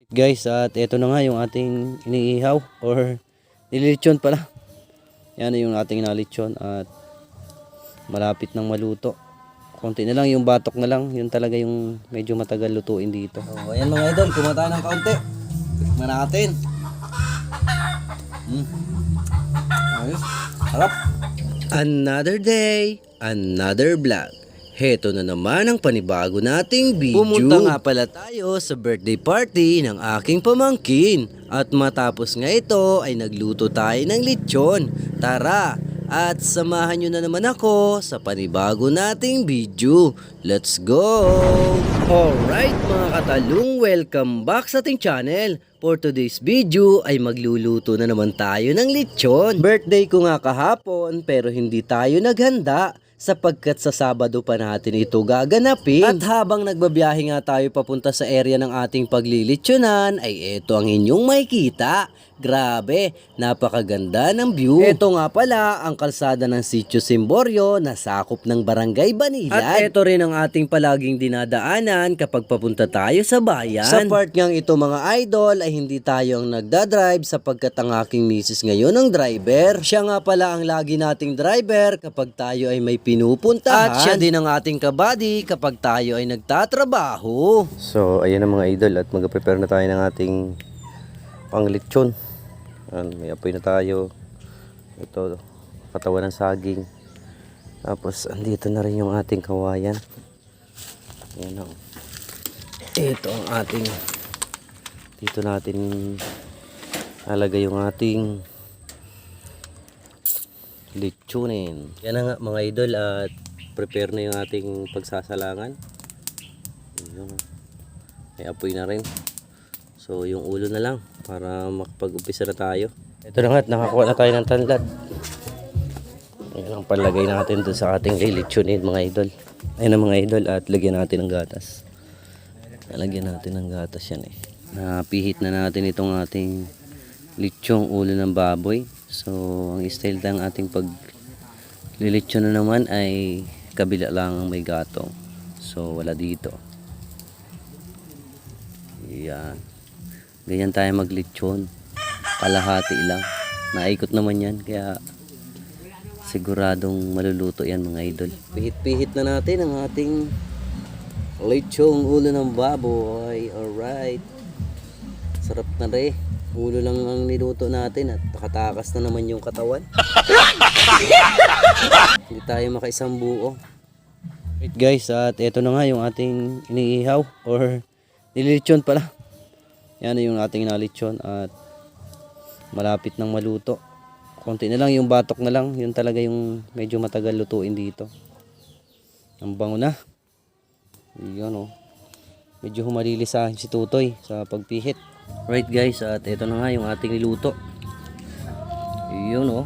Guys, at ito na nga yung ating iniihaw or nililitsyon pala. Yan yung ating nalitsyon at malapit nang maluto. Konti na lang, yung batok na lang, yun talaga yung medyo matagal lutuin dito. So, ayan mga idol, kumata ng kaunti. Tikman natin. Ayos, harap. Another day, another vlog. Heto na naman ang panibago nating video. Pumunta nga pala tayo sa birthday party ng aking pamangkin. At matapos nga ito ay nagluto tayo ng lechon. Tara, at samahan nyo na naman ako sa panibago nating video. Let's go! Alright mga katalong, welcome back sa ating channel. For today's video ay magluluto na naman tayo ng lechon. Birthday ko nga kahapon pero hindi tayo naghanda sapagkat sa Sabado pa natin ito gaganapin. At habang nagbabiyahe nga tayo papunta sa area ng ating paglilitsyonan ay ito ang inyong makikita. Grabe, napakaganda ng view. Ito nga pala ang kalsada ng Sitio Simborio na sakop ng Barangay Banilad. At ito rin ang ating palaging dinadaanan kapag papunta tayo sa bayan. Sa part ngang ito mga idol ay hindi tayo ang nagdadrive sapagkat ang aking misis ngayon ang driver. Siya nga pala ang lagi nating driver kapag tayo ay may pinupuntahan. At siya din ang ating kabady kapag tayo ay nagtatrabaho. So ayan ang mga idol at mag-prepare na tayo ng ating panglitsyon. May apoy na tayo. Ito, katawan ng saging. Tapos andito na rin yung ating kawayan. Ayan o. Ito ang ating, dito natin alagay yung ating litsunin. Yan na nga mga idol, at prepare na yung ating pagsasalangan. Ayan, may apoy na rin. So yung ulo na lang para makapag-umpisa na tayo. Ito na nga, nakakuha na tayo ng tanlad. Ayan ang palagay natin doon sa ating lilitsunin mga idol. Ayan ang mga idol, at lagyan natin ng gatas. Lagyan natin ng gatas yan eh. Napihit na natin itong ating litsyong ulo ng baboy. So ang style ng ating paglilitsyon na naman ay kabila lang ang may gatong. So wala dito. Yan. Ganyan tayo maglitsyon. Kalahati lang. Naikot naman yan. Kaya siguradong maluluto yan mga idol. Pihit-pihit na natin ang ating lechong ulo ng baboy. Alright. Sarap na rin. Ulo lang ang niluto natin at nakatakas na naman yung katawan. Hindi tayo makaisang buo. Wait guys, at ito na nga yung ating iniihaw or nililitsyon pala. Yan yung ating nalitsyon at malapit nang maluto. Konti na lang, yung batok na lang, yun talaga yung medyo matagal lutuin dito. Ang bango na. Yan o. Medyo humalili sa akin si Tutoy sa pagpihit. Right guys, at ito na nga yung ating niluto. Yun o.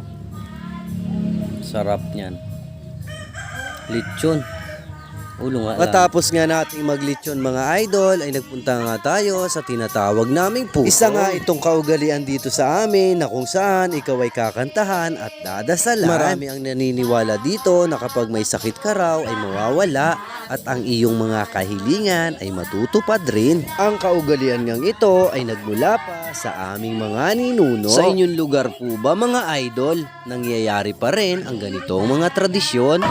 Sarap niyan. Litsyon. Ulo nga lang. Matapos nga nating maglitsyon mga idol ay nagpunta nga tayo sa tinatawag naming puso. Isa nga itong kaugalian dito sa amin na kung saan ikaw ay kakantahan at dadasalan. Marami ang naniniwala dito na kapag may sakit ka raw ay mawawala at ang iyong mga kahilingan ay matutupad rin. Ang kaugalian ngang ito ay nagmula pa sa aming mga ninuno. Sa inyong lugar po ba mga idol, nangyayari pa rin ang ganitong mga tradisyon?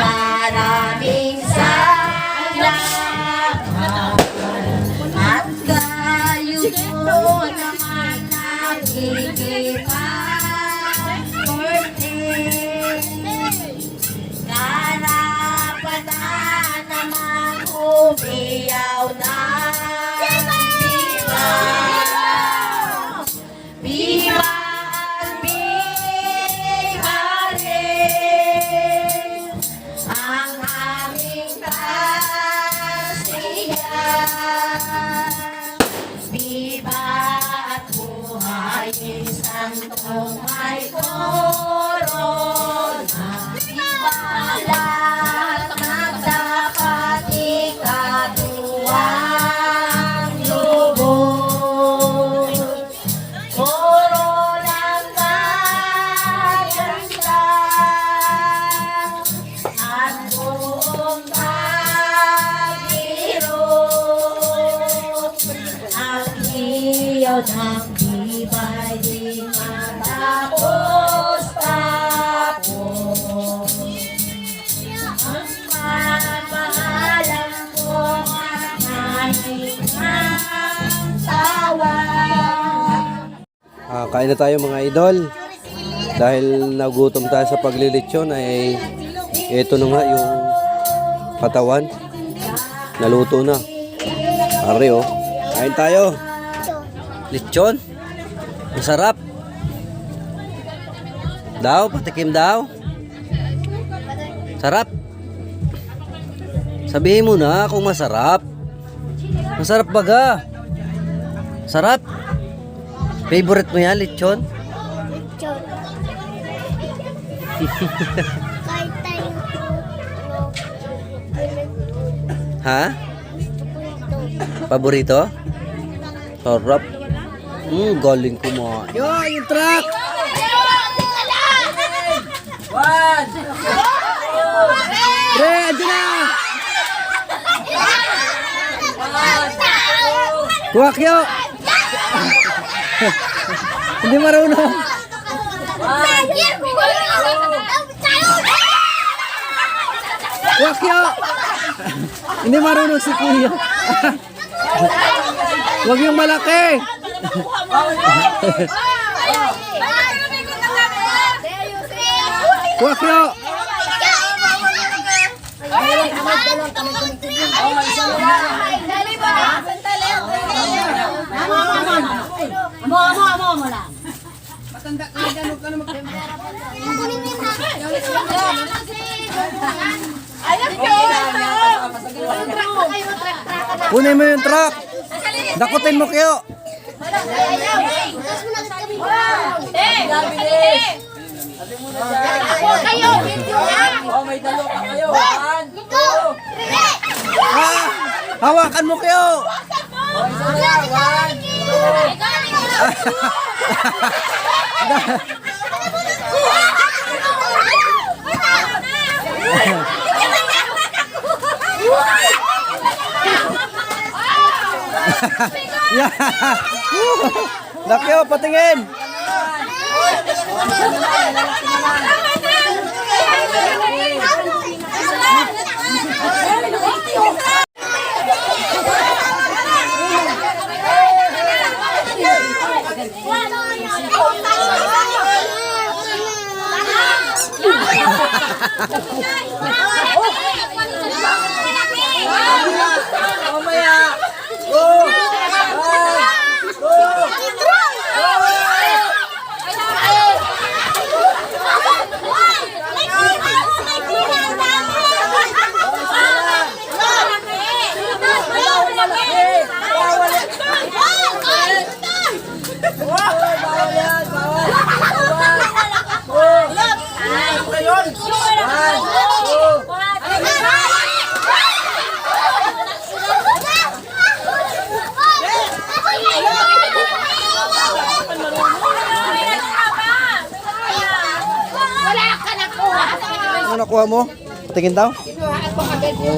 Maraming salamat at kayo po naman nakikipag-birthday. Karapatan naman umiyaw na viva! Viva! Santong may corona, balat magdapat ikatuwang lubos. Corona maganda, Kain na tayo mga idol. Dahil nagutom tayo sa paglilitsyon ay ito na nga yung katawan. Naluto na. Are oh. Kain tayo. Litsyon. Masarap. Daw, patikim daw. Sarap. Sabihin mo na kung masarap. Masarap baga. Sarap. Favorite mo yan, lechon? Kahit tayo Ha? Paborito? Sarap. Galing kumain. Yo, yung truck! Pre, andyan na! Kuwakyo! Hindi marunong. Kuwakyo! Hindi marunong si Kuya. Huwag yung malaki. Kuwakyo! Kunin mo yung truck. Dakutin mo kayo. Hawakan mo kayo. Lakyo, patingin. Ano nakuha mo? Patingin daw?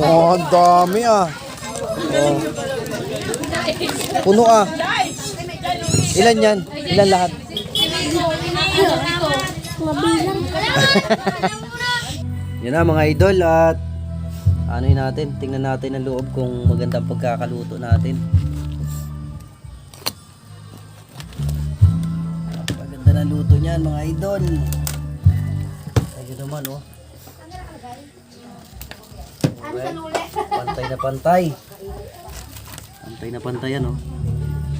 Oh, ang dami ah. Oh. Puno ah. Ilan yan? Ilan lahat? Yan na mga idol at ano yun natin? Tingnan natin ang loob kung magandang pagkakaluto natin. Maganda na luto niyan mga idol. Ayun naman oh. Okay. Pantay na pantay. Pantay na pantay yan oh.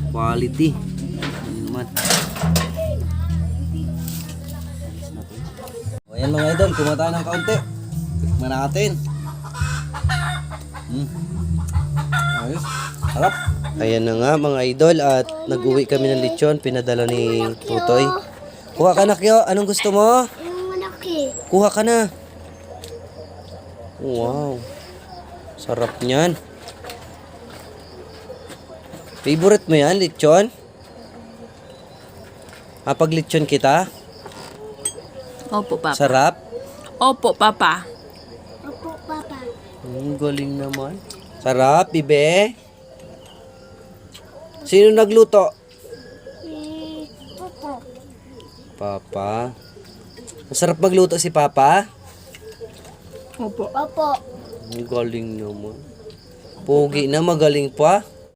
Quality. Ayun naman. O yan mga idol, kumain tayo ng kaunti. Tikman natin. Ayos. Harap. Ayan na nga mga idol at nag-uwi kami ng lechon. Pinadala ni Tutoy. Kuha ka na Kyo. Anong gusto mo? yung malaki. Kuha ka na. Wow. Sarap niyan. Favorite mo yan, lechon? Pag lechon kita? Opo, Papa. Sarap? Opo, Papa. Opo, Papa. Galing naman. Sarap, bibe. Sino nagluto? Opo. Papa. Masarap magluto si Papa? Opo. Opo. Galing naman. Pogi na, magaling pa.